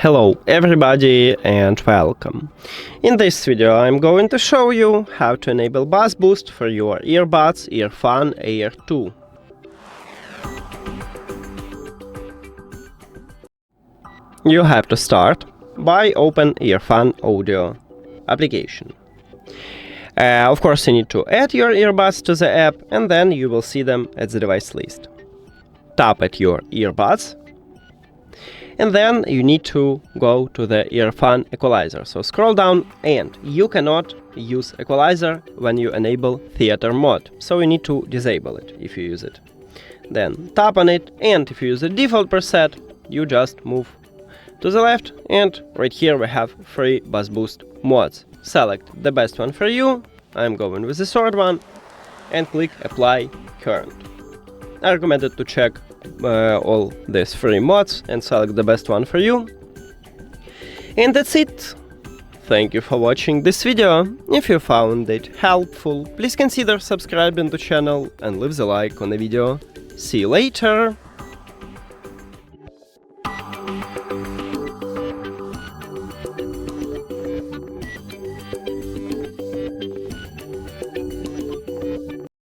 Hello everybody and welcome. In this video I'm going to show you how to enable bass boost for your earbuds EARFUN Air 2. You have to start by open EARFUN audio application. Of course you need to add your earbuds to the app and then you will see them at the device list. Tap at your earbuds. And then you need to go to the EARFUN equalizer. So scroll down, and you cannot use equalizer when you enable theater mode. So you need to disable it if you use it. Then tap on it, and if you use the default preset, you just move to the left, and right here we have 3 bass boost modes. Select the best one for you. I'm going with the third one, and click apply current. I recommend it to check all these 3 mods and select the best one for you. And that's it. Thank you for watching this video. If you found it helpful, please consider subscribing to the channel and leave the like on the video. See you later!